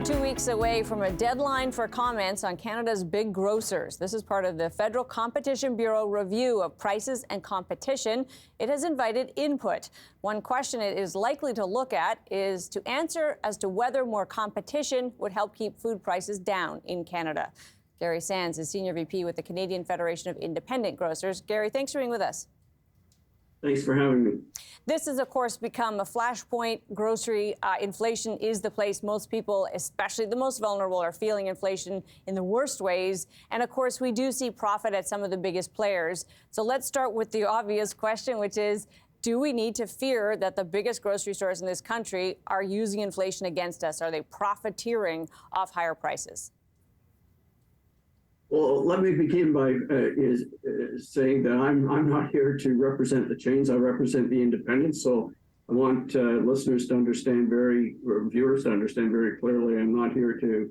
we're 2 weeks away from a deadline for comments on Canada's big grocers. This is part of the Federal Competition Bureau review of prices and competition. It has invited input. One question it is likely to look at is to answer as to whether more competition would help keep food prices down in Canada. Gary Sands is Senior VP with the Canadian Federation of Independent Grocers. Gary, thanks for being with us. Thanks for having me. This has, of course, become a flashpoint. Grocery inflation is the place most people, especially the most vulnerable, are feeling inflation in the worst ways. And, of course, we do see profit at some of the biggest players. So let's start with the obvious question, which is, do we need to fear that the biggest grocery stores in this country are using inflation against us? Are they profiteering off higher prices? Well, let me begin by saying that I'm not here to represent the chains. I represent the independents. So I want listeners to understand or viewers to understand very clearly. I'm not here to,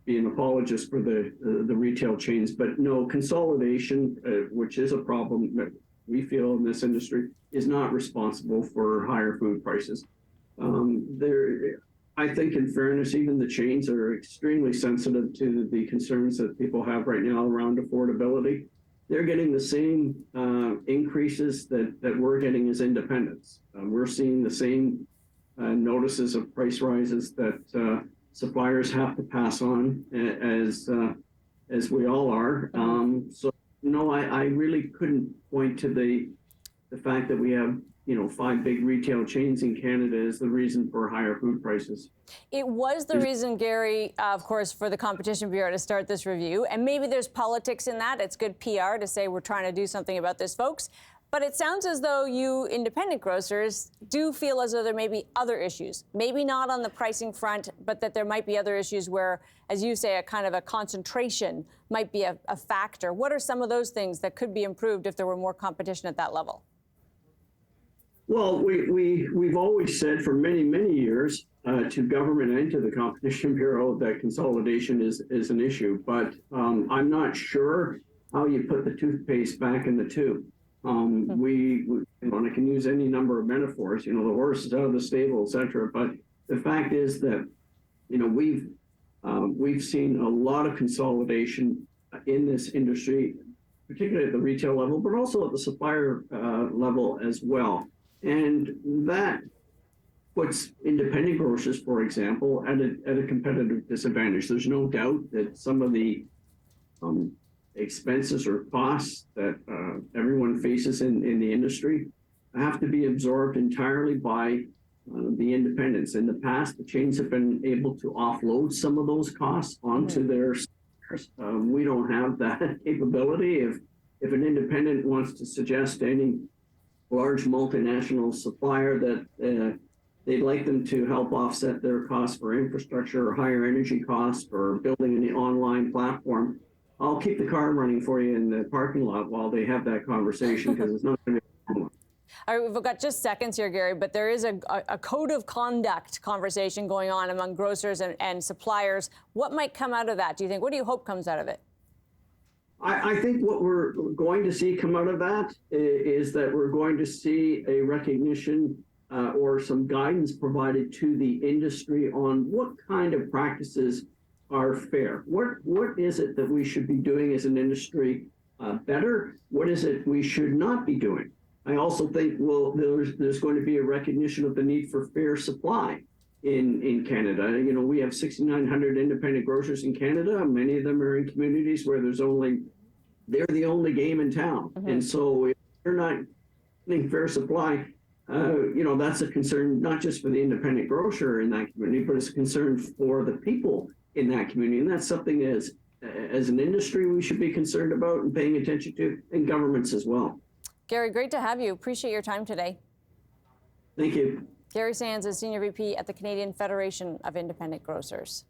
be an apologist for the retail chains. But no, consolidation, which is a problem that we feel in this industry, is not responsible for higher food prices. I think, in fairness, even the chains are extremely sensitive to the concerns that people have right now around affordability. They're getting the same increases that we're getting as independents. We're seeing the same notices of price rises that suppliers have to pass on as we all are. So, no, I really couldn't point to the fact that we have 5 big retail chains in Canada is the reason for higher food prices. It was the reason, Gary, of course, for the Competition Bureau to start this review. And maybe there's politics in that. It's good PR to say we're trying to do something about this, folks. But it sounds as though you independent grocers do feel as though there may be other issues, maybe not on the pricing front, but that there might be other issues where, as you say, a kind of a concentration might be a factor. What are some of those things that could be improved if there were more competition at that level? Well, we've always said for many, many years to government and to the Competition Bureau that consolidation is an issue. But I'm not sure how you put the toothpaste back in the tube. And I can use any number of metaphors, the horse is out of the stable, et cetera. But the fact is that, we've seen a lot of consolidation in this industry, particularly at the retail level, but also at the supplier level as well. And that puts independent grocers, for example, at a competitive disadvantage. There's no doubt that some of the expenses or costs that everyone faces in the industry have to be absorbed entirely by the independents. In the past, the chains have been able to offload some of those costs onto their suppliers. We don't have that capability. If an independent wants to suggest any large multinational supplier that they'd like them to help offset their costs for infrastructure or higher energy costs or building an online platform, I'll keep the car running for you in the parking lot while they have that conversation, because it's not going to be a problem. All right, we've got just seconds here, Gary, but there is a code of conduct conversation going on among grocers and suppliers. What might come out of that, do you think? What do you hope comes out of it? I think what we're going to see come out of that is that we're going to see a recognition or some guidance provided to the industry on what kind of practices are fair. What is it that we should be doing as an industry better? What is it we should not be doing? I also think, there's going to be a recognition of the need for fair supply in Canada. We have 6,900 independent grocers in Canada. Many of them are in communities where they're the only game in town. And so if they're not getting fair supply, that's a concern not just for the independent grocer in that community, but it's a concern for the people in that community. And that's something as an industry we should be concerned about and paying attention to, and governments as well. Gary, great to have you. Appreciate your time today. Thank you. Gary Sands is Senior VP at the Canadian Federation of Independent Grocers.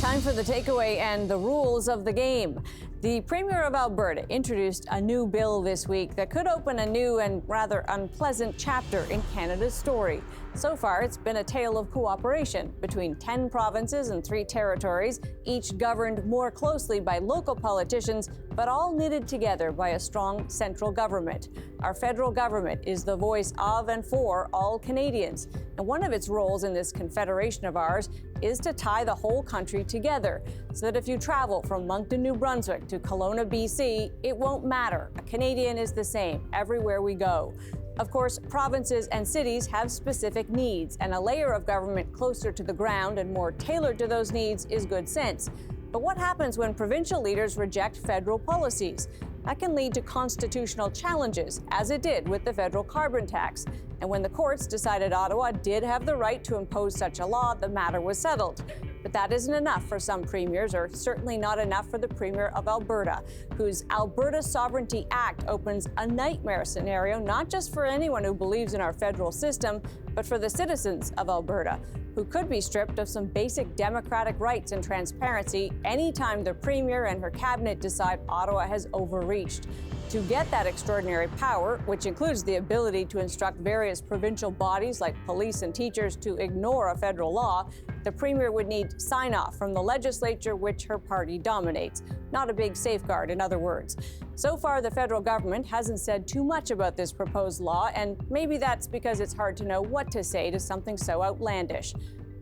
Time for the takeaway and the rules of the game. The Premier of Alberta introduced a new bill this week that could open a new and rather unpleasant chapter in Canada's story. So far, it's been a tale of cooperation between 10 provinces and 3 territories, each governed more closely by local politicians, but all knitted together by a strong central government. Our federal government is the voice of and for all Canadians, and one of its roles in this confederation of ours is to tie the whole country together, so that if you travel from Moncton, New Brunswick to Kelowna, BC, it won't matter. A Canadian is the same everywhere we go. Of course, provinces and cities have specific needs, and a layer of government closer to the ground and more tailored to those needs is good sense. But what happens when provincial leaders reject federal policies? That can lead to constitutional challenges, as it did with the federal carbon tax. And when the courts decided Ottawa did have the right to impose such a law, the matter was settled. But that isn't enough for some premiers, or certainly not enough for the Premier of Alberta, whose Alberta Sovereignty Act opens a nightmare scenario, not just for anyone who believes in our federal system, but for the citizens of Alberta, who could be stripped of some basic democratic rights and transparency anytime the Premier and her cabinet decide Ottawa has overreached. To get that extraordinary power, which includes the ability to instruct various provincial bodies like police and teachers to ignore a federal law, the Premier would need sign-off from the legislature, which her party dominates. Not a big safeguard, in other words. So far, the federal government hasn't said too much about this proposed law, and maybe that's because it's hard to know what to say to something so outlandish.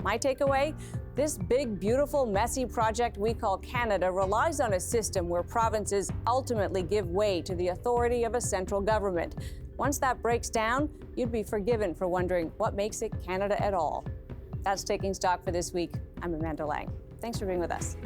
My takeaway? This big, beautiful, messy project we call Canada relies on a system where provinces ultimately give way to the authority of a central government. Once that breaks down, you'd be forgiven for wondering what makes it Canada at all. That's Taking Stock for this week. I'm Amanda Lang. Thanks for being with us.